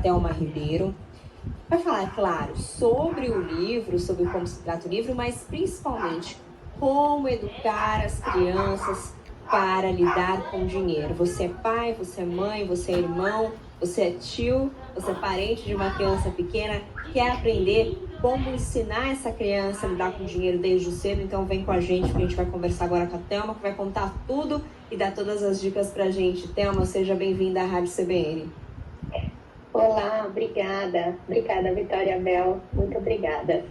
Thelma Ribeiro. Vai falar, é claro, sobre o livro, sobre como se trata o livro, mas principalmente como educar as crianças para lidar com dinheiro. Você é pai, você é mãe, você é irmão, você é tio, você é parente de uma criança pequena, quer aprender como ensinar essa criança a lidar com dinheiro desde cedo, então vem com a gente, que a gente vai conversar agora com a Thelma, que vai contar tudo e dar todas as dicas pra gente. Thelma, seja bem-vinda à Rádio CBN. Olá, obrigada. Obrigada, Vitória Bel. Muito obrigada.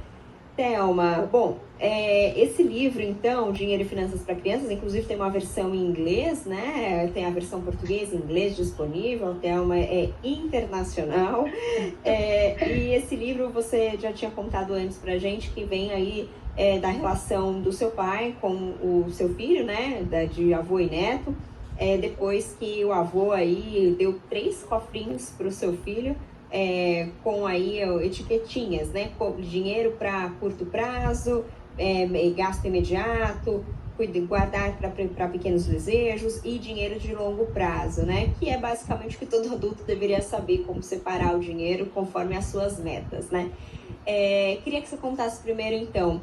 Thelma, bom, esse livro, então, Dinheiro e Finanças para Crianças, inclusive tem uma versão em inglês, né? Tem a versão português e inglês disponível. Thelma é internacional. E esse livro você já tinha contado antes pra gente, que vem aí da relação do seu pai com o seu filho, né? De avô e neto. Depois que o avô aí deu 3 cofrinhos para o seu filho, com aí etiquetinhas, né? Dinheiro para curto prazo, gasto imediato, guardar para pequenos desejos e dinheiro de longo prazo, né? Que é basicamente o que todo adulto deveria saber, como separar o dinheiro conforme as suas metas, né? Queria que você contasse primeiro, então,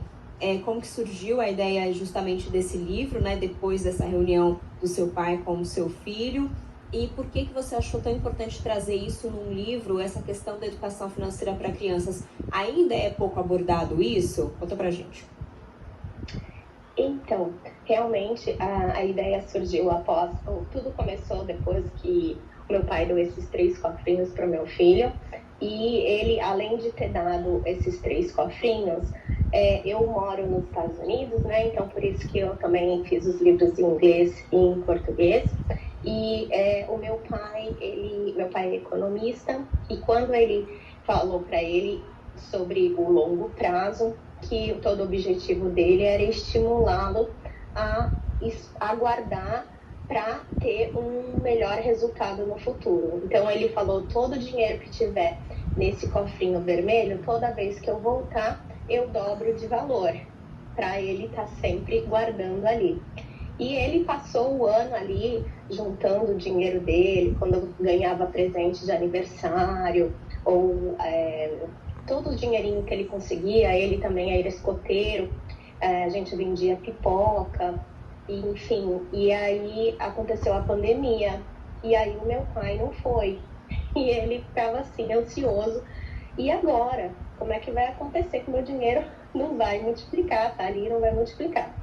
como que surgiu a ideia justamente desse livro, né? Depois dessa reunião do seu pai com o seu filho. E por que você achou tão importante trazer isso num livro, essa questão da educação financeira para crianças? Ainda é pouco abordado isso? Conta pra gente. Então, realmente a ideia surgiu após, tudo começou depois que meu pai deu esses 3 cofrinhos para o meu filho. E ele, além de ter dado esses 3 cofrinhos, eu moro nos Estados Unidos, né? Então, por isso que eu também fiz os livros em inglês e em português. E o meu pai é economista, e quando ele falou para ele sobre o longo prazo, que todo o objetivo dele era estimulá-lo a aguardar para ter um melhor resultado no futuro. Então ele falou, todo o dinheiro que tiver nesse cofrinho vermelho, toda vez que eu voltar, eu dobro de valor, para ele estar sempre guardando ali. E ele passou o ano ali juntando o dinheiro dele, quando ganhava presente de aniversário, ou todo o dinheirinho que ele conseguia. Ele também era escoteiro, a gente vendia pipoca, enfim. E aí aconteceu a pandemia, e aí o meu pai não foi. E ele ficava assim, ansioso. E agora? Como é que vai acontecer que o meu dinheiro não vai multiplicar, tá ali, não vai multiplicar?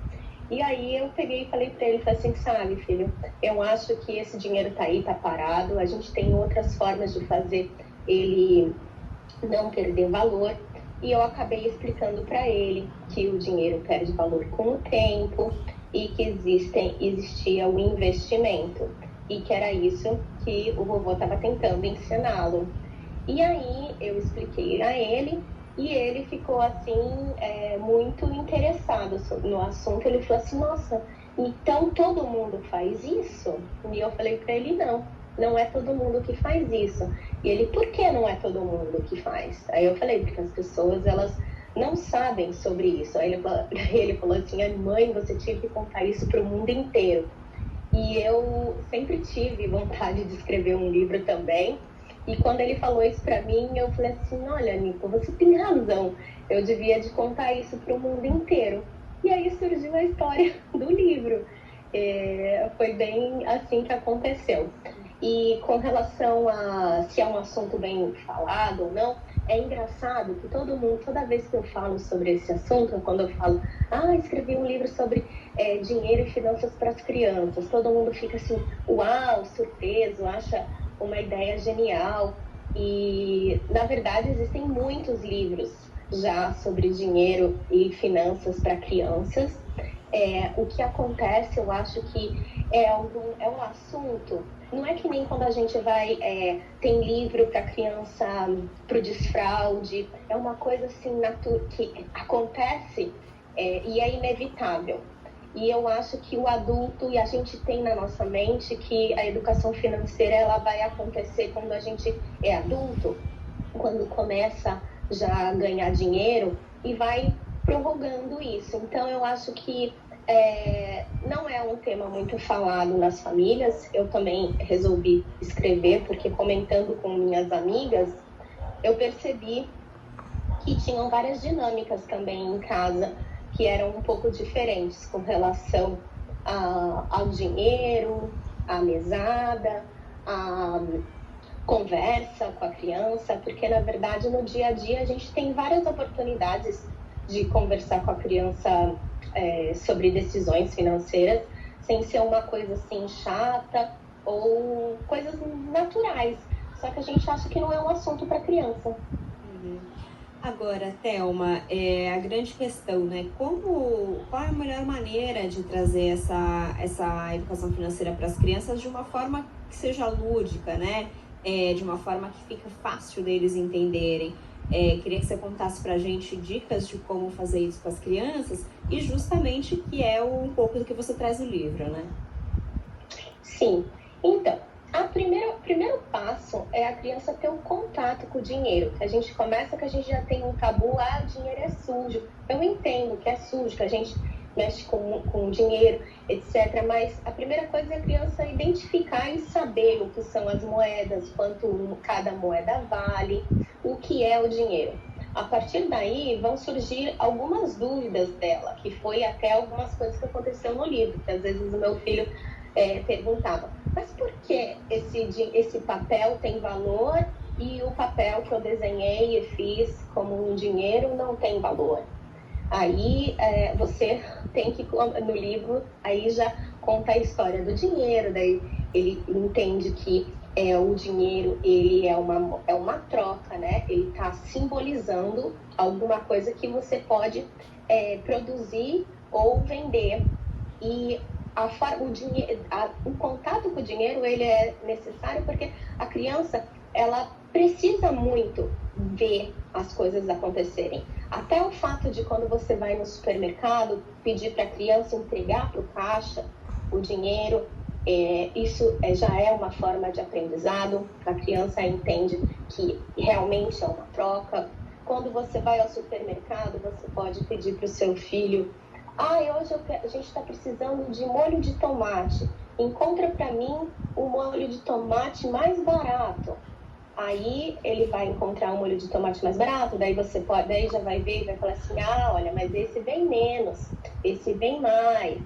E aí eu peguei e falei para ele, falei assim, sabe, filho, eu acho que esse dinheiro tá aí, tá parado, a gente tem outras formas de fazer ele não perder valor. E eu acabei explicando para ele que o dinheiro perde valor com o tempo e que existia o investimento, e que era isso que o vovô estava tentando ensiná-lo. E aí eu expliquei a ele, e ele ficou assim, muito interessado no assunto. Ele falou assim, nossa, então todo mundo faz isso? E eu falei para ele, não é todo mundo que faz isso. E ele, por que não é todo mundo que faz? Aí eu falei, porque as pessoas, elas não sabem sobre isso. Aí ele falou assim, mãe, você tinha que contar isso para o mundo inteiro. E eu sempre tive vontade de escrever um livro também. E quando ele falou isso para mim, eu falei assim, olha, Nico, você tem razão, eu devia de contar isso para o mundo inteiro. E aí surgiu a história do livro. Foi bem assim que aconteceu. E com relação a se é um assunto bem falado ou não, é engraçado que todo mundo, toda vez que eu falo sobre esse assunto, quando eu falo, escrevi um livro sobre dinheiro e finanças para as crianças, todo mundo fica assim, uau, surpreso, acha uma ideia genial. E, na verdade, existem muitos livros já sobre dinheiro e finanças para crianças. O que acontece, eu acho que é um assunto, não é que nem quando a gente vai, tem livro para criança, para o desfraude, é uma coisa assim que acontece e é inevitável. E eu acho que o adulto, e a gente tem na nossa mente que a educação financeira ela vai acontecer quando a gente é adulto, quando começa já a ganhar dinheiro, e vai prorrogando isso. Então eu acho que Não é um tema muito falado nas famílias. Eu também resolvi escrever, porque comentando com minhas amigas, eu percebi que tinham várias dinâmicas também em casa que eram um pouco diferentes com relação ao dinheiro, à mesada, à conversa com a criança, porque na verdade no dia a dia a gente tem várias oportunidades de conversar com a criança sobre decisões financeiras, sem ser uma coisa assim chata ou coisas naturais. Só que a gente acha que não é um assunto para criança. Uhum. Agora, Thelma, a grande questão, né? Qual é a melhor maneira de trazer essa educação financeira para as crianças de uma forma que seja lúdica, né? De uma forma que fica fácil deles entenderem. Queria que você contasse para a gente dicas de como fazer isso com as crianças e justamente que é um pouco do que você traz no livro, né? Sim. Então, o primeiro passo é a criança ter um contato com o dinheiro. A gente começa que a gente já tem um tabu, o dinheiro é sujo. Eu entendo que é sujo, que a gente mexe com dinheiro, etc. Mas a primeira coisa é a criança identificar e saber o que são as moedas, quanto cada moeda vale, o que é o dinheiro. A partir daí vão surgir algumas dúvidas dela, que foi até algumas coisas que aconteceu no livro, que às vezes o meu filho perguntava, mas por que esse papel tem valor e o papel que eu desenhei e fiz como um dinheiro não tem valor? Aí você tem que, no livro, aí já conta a história do dinheiro, daí ele entende que o dinheiro ele é uma troca, né? Ele está simbolizando alguma coisa que você pode produzir ou vender. E o contato com o dinheiro ele é necessário porque a criança ela precisa muito ver as coisas acontecerem. Até o fato de quando você vai no supermercado pedir para a criança entregar para o caixa o dinheiro, isso já é uma forma de aprendizado. A criança entende que realmente é uma troca. Quando você vai ao supermercado, você pode pedir para o seu filho: hoje a gente está precisando de molho de tomate. Encontra para mim o molho de tomate mais barato. Aí ele vai encontrar um molho de tomate mais barato, daí daí já vai ver e vai falar assim: olha, mas esse vem menos, esse vem mais.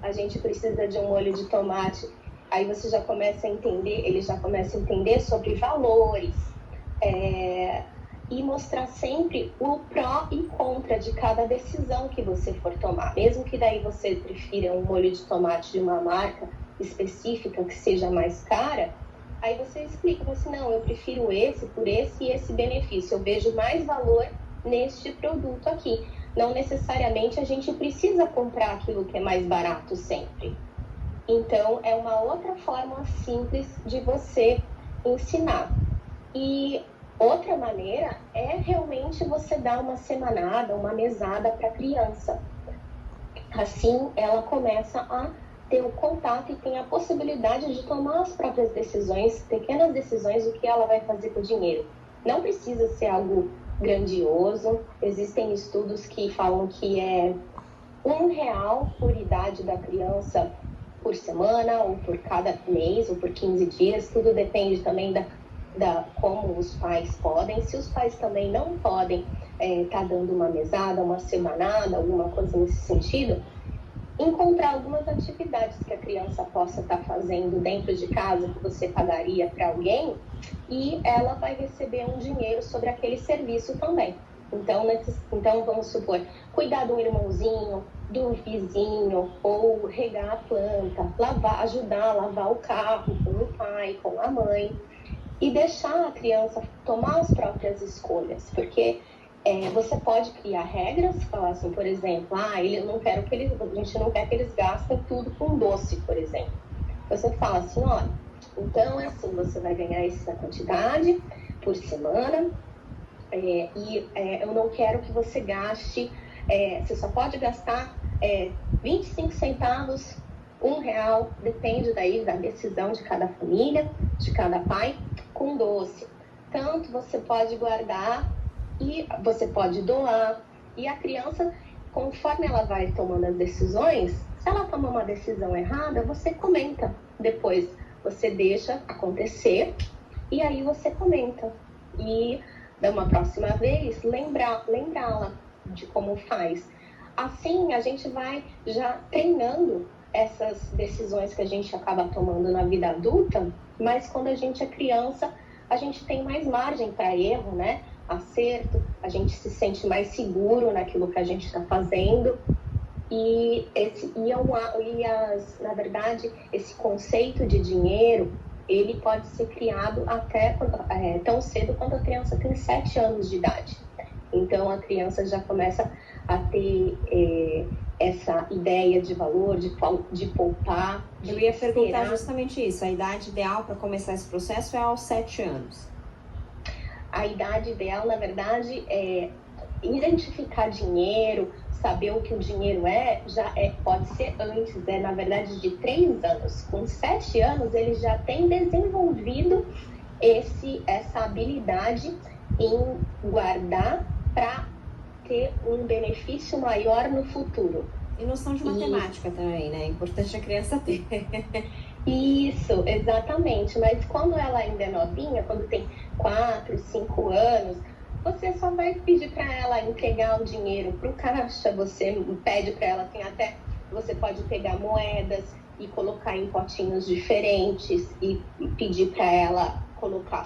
A gente precisa de um molho de tomate. Aí você já começa a entender, ele já começa a entender sobre valores. E mostrar sempre o pró e contra de cada decisão que você for tomar. Mesmo que daí você prefira um molho de tomate de uma marca específica que seja mais cara, aí você explica, assim, não, eu prefiro esse por esse e esse benefício. Eu vejo mais valor neste produto aqui. Não necessariamente a gente precisa comprar aquilo que é mais barato sempre. Então, é uma outra forma simples de você ensinar. E outra maneira é realmente você dar uma semanada, uma mesada para a criança. Assim, ela começa a ter o contato e tem a possibilidade de tomar as próprias decisões, pequenas decisões, do que ela vai fazer com o dinheiro. Não precisa ser algo grandioso. Existem estudos que falam que é R$1 por idade da criança por semana, ou por cada mês, ou por 15 dias. Tudo depende também da como os pais podem. Se os pais também não podem tá dando uma mesada, uma semanada, alguma coisa nesse sentido, encontrar algumas atividades que a criança possa estar fazendo dentro de casa, que você pagaria para alguém, e ela vai receber um dinheiro sobre aquele serviço também. Então vamos supor, cuidar do irmãozinho, do vizinho, ou regar a planta, ajudar a lavar o carro com o pai, com a mãe, e deixar a criança tomar as próprias escolhas, porque você pode criar regras, falar assim, por exemplo, a gente não quer que eles gastem tudo com doce, por exemplo. Você fala assim, olha, então assim, você vai ganhar essa quantidade por semana, eu não quero que você gaste, você só pode gastar 25 centavos, R$1, depende daí da decisão de cada família, de cada pai, com doce. Tanto você pode guardar e você pode doar. E a criança conforme ela vai tomando as decisões, se ela toma uma decisão errada, você comenta. Depois você deixa acontecer e aí você comenta. E da uma próxima vez, lembrá-la de como faz. Assim, a gente vai já treinando essas decisões que a gente acaba tomando na vida adulta, mas quando a gente é criança, a gente tem mais margem para erro, né? Acerto, a gente se sente mais seguro naquilo que a gente está fazendo. Na verdade, esse conceito de dinheiro, ele pode ser criado até tão cedo quando a criança tem 7 anos de idade. Então, a criança já começa a ter essa ideia de valor, de poupar. Eu ia perguntar justamente isso. A idade ideal para começar esse processo é aos 7 anos. A idade ideal, na verdade, é identificar dinheiro, saber o que o dinheiro pode ser antes, na verdade, de 3 anos. Com 7 anos, ele já tem desenvolvido essa habilidade em guardar para ter um benefício maior no futuro. E noção de matemática também, né? É importante a criança ter. Isso, exatamente. Mas quando ela ainda é novinha, quando tem 4, 5 anos, você só vai pedir para ela entregar o dinheiro para o caixa, você pede para ela, você pode pegar moedas e colocar em potinhos diferentes e pedir para ela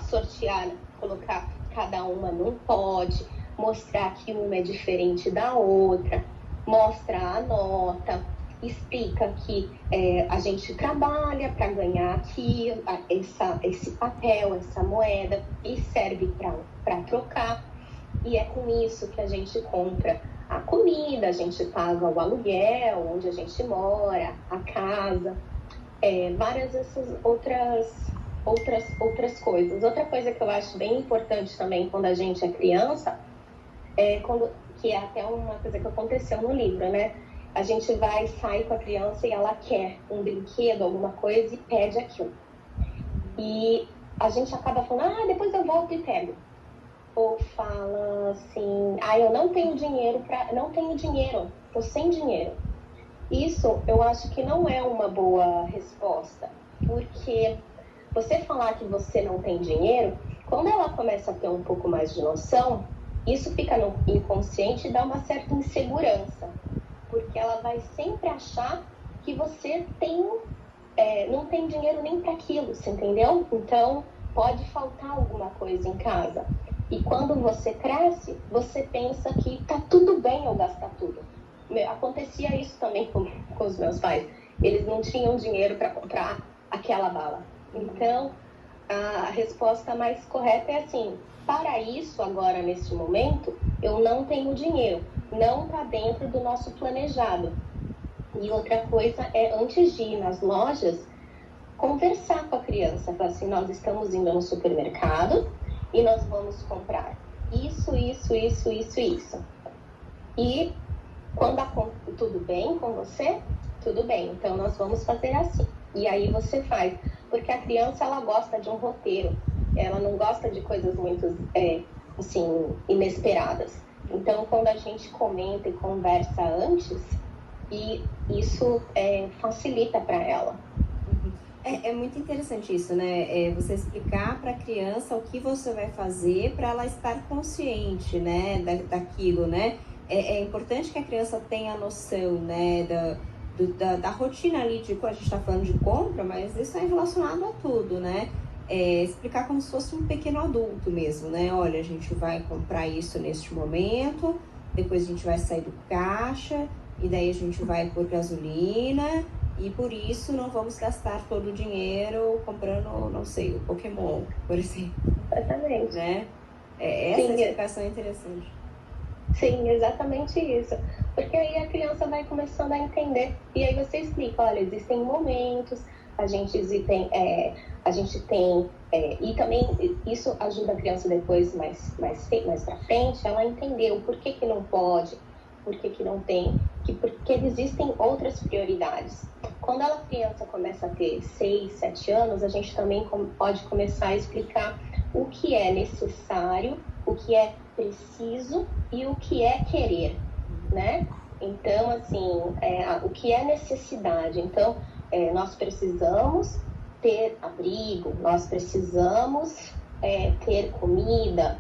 sortear, colocar cada uma num pote, mostrar que uma é diferente da outra, mostra a nota, explica que a gente trabalha para ganhar aqui esse papel, essa moeda, e serve para trocar. E é com isso que a gente compra a comida, a gente paga o aluguel, onde a gente mora, a casa, várias dessas outras coisas. Outra coisa que eu acho bem importante também quando a gente é criança, que é até uma coisa que aconteceu no livro, né? A gente vai sair com a criança e ela quer um brinquedo, alguma coisa, e pede aquilo. E a gente acaba falando, depois eu volto e pego. Ou fala assim, eu não tenho dinheiro, tô sem dinheiro. Isso eu acho que não é uma boa resposta, porque você falar que você não tem dinheiro, quando ela começa a ter um pouco mais de noção, isso fica no inconsciente e dá uma certa insegurança, porque ela vai sempre achar que você não tem dinheiro nem para aquilo, você entendeu? Então, pode faltar alguma coisa em casa. E quando você cresce, você pensa que tá tudo bem eu gastar tudo. Acontecia isso também com os meus pais. Eles não tinham dinheiro para comprar aquela bala. Então, a resposta mais correta é assim, para isso agora, neste momento, eu não tenho dinheiro. Não está dentro do nosso planejado. E outra coisa é, antes de ir nas lojas, conversar com a criança. Falar assim, nós estamos indo no supermercado e nós vamos comprar isso. E quando tudo bem com você? Tudo bem, então nós vamos fazer assim. E aí você faz. Porque a criança, ela gosta de um roteiro. Ela não gosta de coisas muito, inesperadas. Então, quando a gente comenta e conversa antes, e isso facilita para ela. É muito interessante isso, né? Você explicar para a criança o que você vai fazer para ela estar consciente, né, daquilo, né? É importante que a criança tenha noção, né, da rotina ali, a gente está falando de compra, mas isso é relacionado a tudo, né? Explicar como se fosse um pequeno adulto mesmo, né? Olha, a gente vai comprar isso neste momento, depois a gente vai sair do caixa, e daí a gente vai por gasolina, e por isso não vamos gastar todo o dinheiro comprando, não sei, o Pokémon, por exemplo. Exatamente. Né? Essa explicação é interessante. Sim, exatamente isso. Porque aí a criança vai começando a entender. E aí você explica, olha, existem momentos, a gente tem... e também isso ajuda a criança depois, mais pra frente, ela entender o porquê que não pode, porquê que não tem, porque existem outras prioridades. Quando a criança começa a ter 6, 7 anos, a gente também pode começar a explicar o que é necessário, o que é preciso e o que é querer, né? Então, assim, o que é necessidade? Então, nós precisamos ter abrigo, nós precisamos ter comida,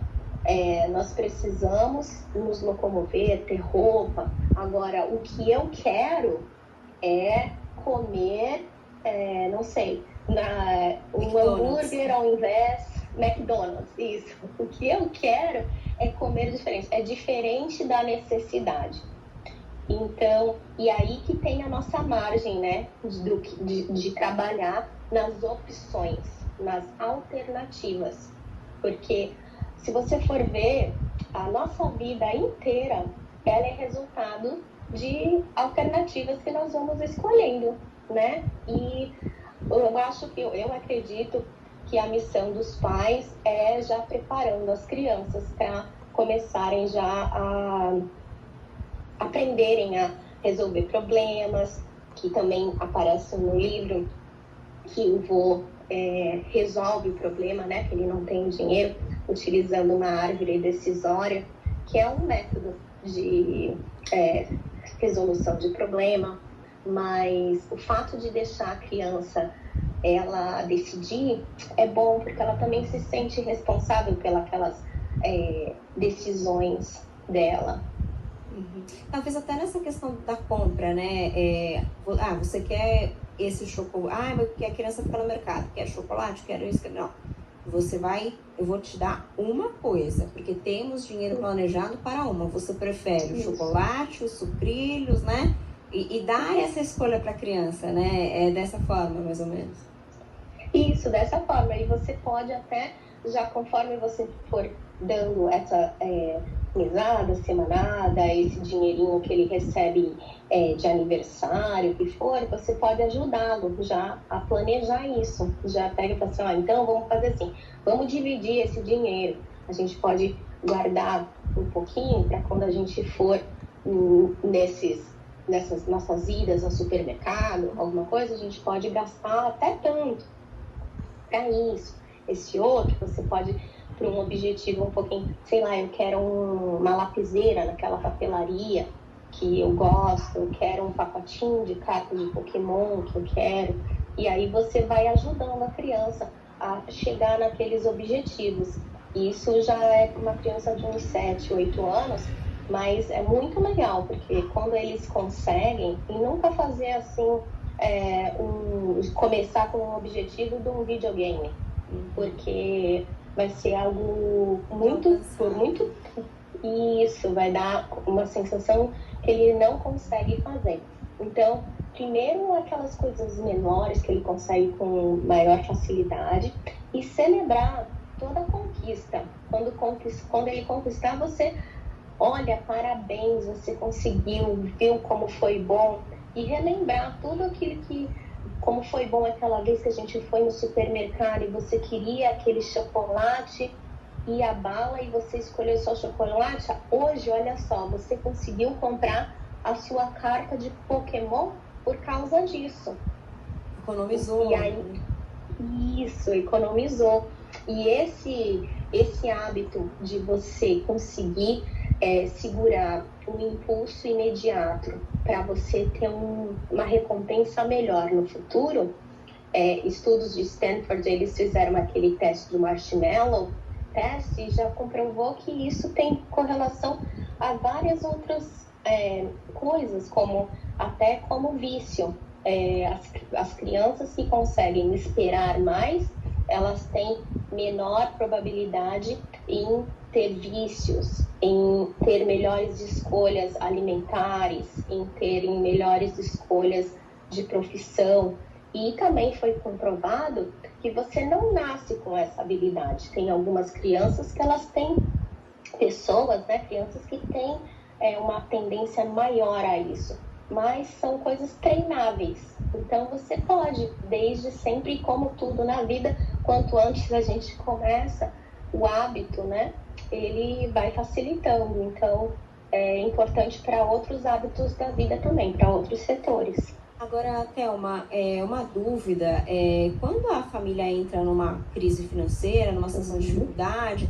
nós precisamos nos locomover, ter roupa. Agora, o que eu quero é comer, não sei, um hambúrguer ao invés McDonald's, isso. O que eu quero é comer diferente, é diferente da necessidade. Então, e aí que tem a nossa margem, né, de trabalhar nas opções, nas alternativas. Porque se você for ver, a nossa vida inteira, ela é resultado de alternativas que nós vamos escolhendo, né? E eu acredito que a missão dos pais é já preparando as crianças para começarem já a aprenderem a resolver problemas, que também aparece no livro, que o vô resolve o problema, né, que ele não tem dinheiro, utilizando uma árvore decisória, que é um método de resolução de problema, mas o fato de deixar a criança ela decidir é bom, porque ela também se sente responsável pelas decisões dela. Talvez até nessa questão da compra, né? Você quer esse chocolate? Mas porque a criança fica no mercado, quer chocolate, quer isso, não. Eu vou te dar uma coisa, porque temos dinheiro planejado para uma. Você prefere o chocolate, os sucrilhos, né? E dar essa escolha para a criança, né? É dessa forma, mais ou menos. Isso, dessa forma. E você pode até, já conforme você for dando essa mesada, semanada, esse dinheirinho que ele recebe de aniversário, o que for, você pode ajudá-lo já a planejar isso. Já pega e fala assim, então vamos fazer assim, vamos dividir esse dinheiro. A gente pode guardar um pouquinho para quando a gente for nessas nossas idas ao supermercado, alguma coisa, a gente pode gastar até tanto para isso. Esse outro, você pode, para um objetivo um pouquinho, sei lá, eu quero uma lapiseira naquela papelaria que eu gosto, eu quero um pacotinho de carta de Pokémon que eu quero. E aí você vai ajudando a criança a chegar naqueles objetivos. Isso já é para uma criança de uns 7, 8 anos, mas é muito legal, porque quando eles conseguem, e nunca fazer assim, começar com o objetivo de um videogame, porque vai ser algo muito, isso vai dar uma sensação que ele não consegue fazer. Então, primeiro aquelas coisas menores que ele consegue com maior facilidade e celebrar toda a conquista. Quando ele conquistar, você olha, parabéns, você conseguiu, viu como foi bom, e relembrar tudo aquilo como foi bom aquela vez que a gente foi no supermercado e você queria aquele chocolate e a bala e você escolheu só chocolate. Hoje, olha só, você conseguiu comprar a sua carta de Pokémon por causa disso. Economizou. E aí, isso, economizou. E esse hábito de você conseguir segurar um impulso imediato para você ter uma recompensa melhor no futuro. Estudos de Stanford, eles fizeram aquele teste do marshmallow teste e já comprovou que isso tem correlação a várias outras coisas, até como vício. As crianças que conseguem esperar mais, elas têm menor probabilidade em ter vícios, em ter melhores escolhas alimentares, em terem melhores escolhas de profissão. E também foi comprovado que você não nasce com essa habilidade. Tem algumas crianças que elas têm, crianças que têm uma tendência maior a isso, mas são coisas treináveis. Então você pode, desde sempre, como tudo na vida, quanto antes a gente começa, o hábito, né, ele vai facilitando. Então é importante para outros hábitos da vida também, para outros setores. Agora, Thelma, uma dúvida, quando a família entra numa crise financeira, numa situação de dificuldade,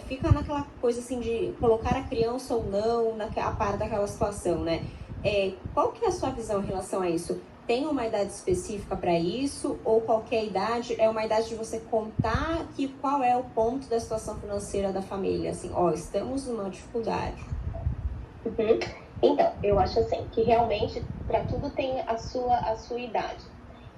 fica naquela coisa assim de colocar a criança ou não a par daquela situação, né? Qual que é a sua visão em relação a isso? Tem uma idade específica para isso, ou qualquer idade é uma idade de você contar qual é o ponto da situação financeira da família? Assim, estamos numa dificuldade. Uhum. Então, eu acho assim, que realmente para tudo tem a sua idade.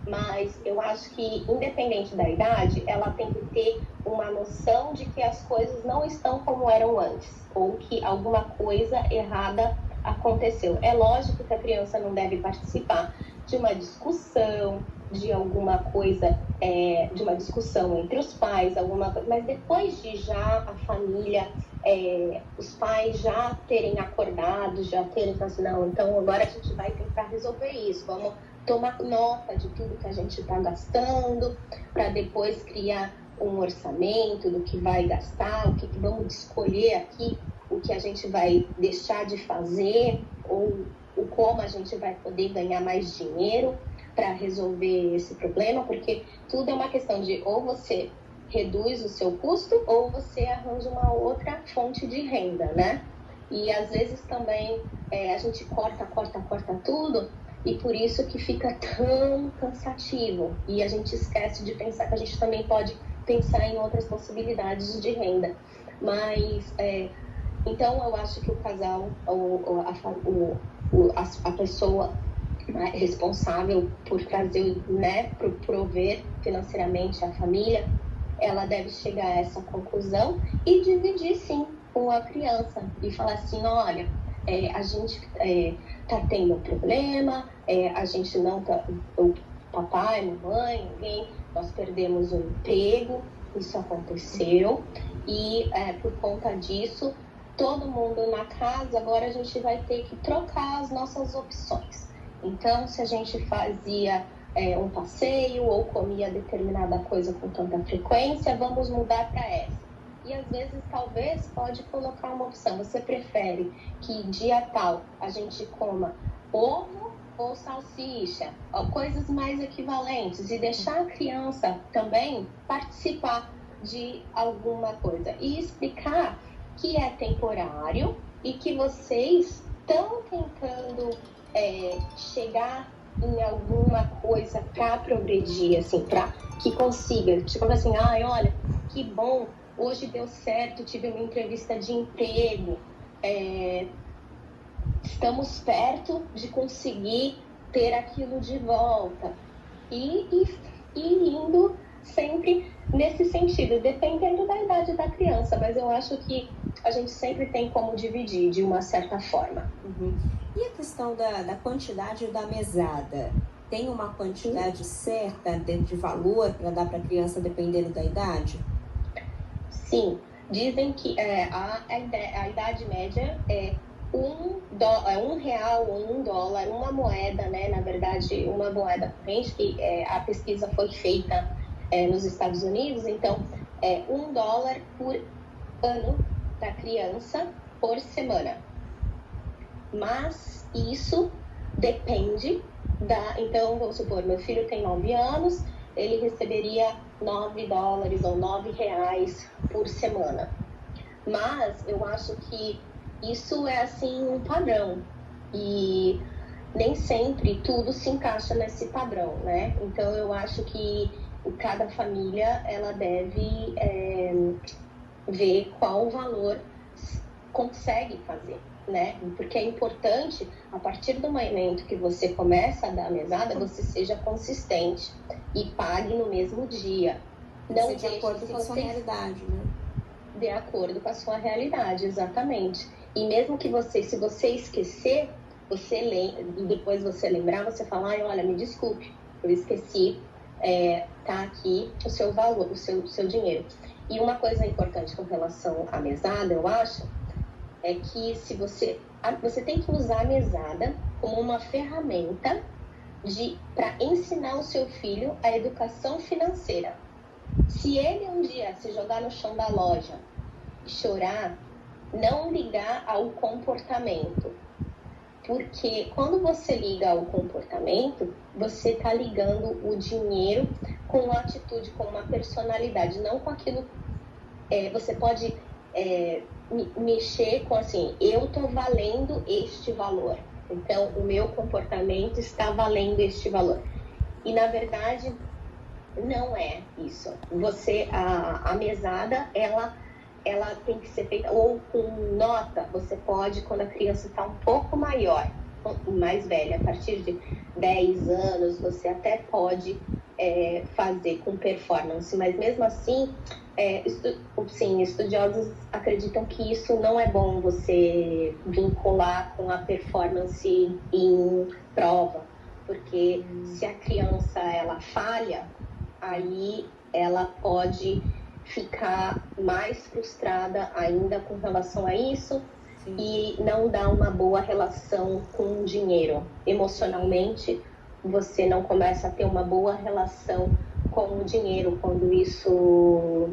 Mas eu acho que, independente da idade, ela tem que ter uma noção de que as coisas não estão como eram antes, ou que alguma coisa errada aconteceu. É lógico que a criança não deve participar de uma discussão, de alguma coisa, de uma discussão entre os pais, alguma coisa, mas depois de já a família, os pais já terem acordado, já terem falado assim, não, então agora a gente vai tentar resolver isso, vamos tomar nota de tudo que a gente está gastando, para depois criar um orçamento do que vai gastar, o que vamos escolher aqui, o que a gente vai deixar de fazer, ou o como a gente vai poder ganhar mais dinheiro para resolver esse problema, porque tudo é uma questão de ou você reduz o seu custo ou você arranja uma outra fonte de renda, né? E às vezes também a gente corta tudo, e por isso que fica tão cansativo. E a gente esquece de pensar que a gente também pode pensar em outras possibilidades de renda. Mas, então eu acho que o casal, a pessoa responsável por trazer, né, por prover financeiramente a família, ela deve chegar a essa conclusão e dividir, sim, com a criança. E falar assim, olha, a gente tá tendo um problema, a gente não tá, o papai, mamãe, ninguém, nós perdemos o emprego, isso aconteceu, e por conta disso, todo mundo na casa, agora a gente vai ter que trocar as nossas opções. Então, se a gente fazia um passeio ou comia determinada coisa com tanta frequência, vamos mudar para essa. E às vezes, talvez, pode colocar uma opção. Você prefere que dia tal a gente coma ovo ou salsicha? Coisas mais equivalentes. E deixar a criança também participar de alguma coisa. E explicar que é temporário e que vocês estão tentando chegar em alguma coisa para progredir, assim, para que consiga. Tipo assim, olha, que bom, hoje deu certo, tive uma entrevista de emprego, estamos perto de conseguir ter aquilo de volta. E indo sempre nesse sentido, dependendo da idade da criança, mas eu acho que a gente sempre tem como dividir de uma certa forma. Uhum. E a questão da quantidade da mesada? Tem uma quantidade certa de valor para dar para a criança dependendo da idade? Sim, dizem que a idade média é R$1 ou $1, uma moeda, né? Na verdade, uma moeda corrente, que a pesquisa foi feita nos Estados Unidos, então é $1 por ano da criança por semana. Mas isso depende então, vamos supor, meu filho tem 9 anos, ele receberia $9 ou R$9 por semana. Mas eu acho que isso é assim um padrão e nem sempre tudo se encaixa nesse padrão, né? Então eu acho que cada família ela deve ver qual valor consegue fazer, né? Porque é importante, a partir do momento que você começa a dar a mesada, você seja consistente e pague no mesmo dia. Não de acordo com a sua realidade, né? De acordo com a sua realidade, exatamente. E mesmo que se você esquecer, e depois você lembrar, você fala, olha, me desculpe, eu esqueci, tá aqui o seu valor, o seu dinheiro. E uma coisa importante com relação à mesada, eu acho, é que você tem que usar a mesada como uma ferramenta para ensinar o seu filho a educação financeira. Se ele um dia se jogar no chão da loja e chorar, não ligar ao comportamento. Porque quando você liga ao comportamento, você está ligando o dinheiro com uma atitude, com uma personalidade, não com aquilo. Você pode mexer com assim, eu estou valendo este valor. Então, o meu comportamento está valendo este valor. E, na verdade, não é isso. A mesada, ela tem que ser feita ou com nota. Você pode, quando a criança está um pouco maior, mais velha, a partir de 10 anos, você até pode fazer com performance, mas mesmo assim, sim, estudiosos acreditam que isso não é bom, você vincular com a performance em prova, porque se a criança ela falha, aí ela pode ficar mais frustrada ainda com relação a isso. Sim. E não dá uma boa relação com o dinheiro. Emocionalmente, você não começa a ter uma boa relação com o dinheiro quando isso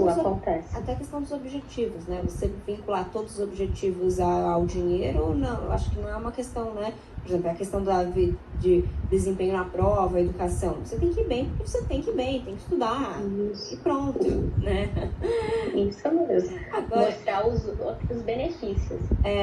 acontece. Até a questão dos objetivos, né? Você vincular todos os objetivos ao dinheiro, não, eu acho que não é uma questão, né? Por exemplo, a questão de desempenho na prova, educação. Você tem que ir bem porque você tem que ir bem, tem que estudar. Isso. E pronto, né? Isso mesmo. Agora, mostrar os outros benefícios.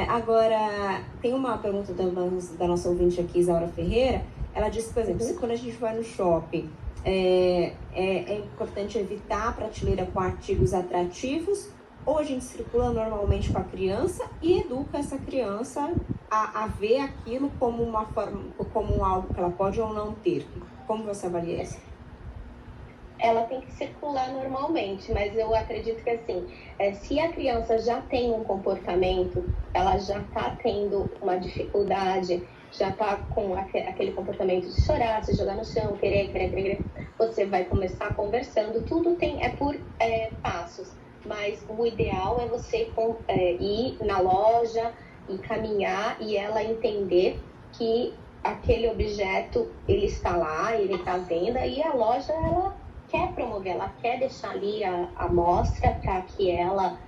Agora, tem uma pergunta da nossa ouvinte aqui, Isaura Ferreira. Ela disse, por exemplo, quando a gente vai no shopping, é importante evitar a prateleira com artigos atrativos, ou a gente circula normalmente com a criança e educa essa criança a ver aquilo como uma forma, como algo que ela pode ou não ter. Como você avalia isso? Ela tem que circular normalmente, mas eu acredito que assim, se a criança já tem um comportamento, ela já está tendo uma dificuldade, já está com aquele comportamento de chorar, se jogar no chão, querer, você vai começar conversando, tudo é por passos, mas o ideal é você ir na loja e caminhar e ela entender que aquele objeto, ele está lá, ele está à venda e a loja, ela quer promover, ela quer deixar ali a mostra para que ela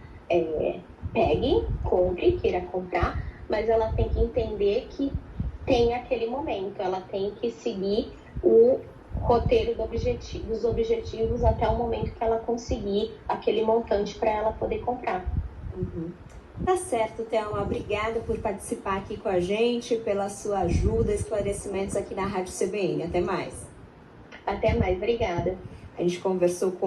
pegue, compre, queira comprar, mas ela tem que entender que tem aquele momento, ela tem que seguir o roteiro dos objetivos até o momento que ela conseguir aquele montante para ela poder comprar. Uhum. Tá certo, Thelma. Obrigada por participar aqui com a gente, pela sua ajuda, esclarecimentos aqui na Rádio CBN. Até mais. Até mais, obrigada. A gente conversou com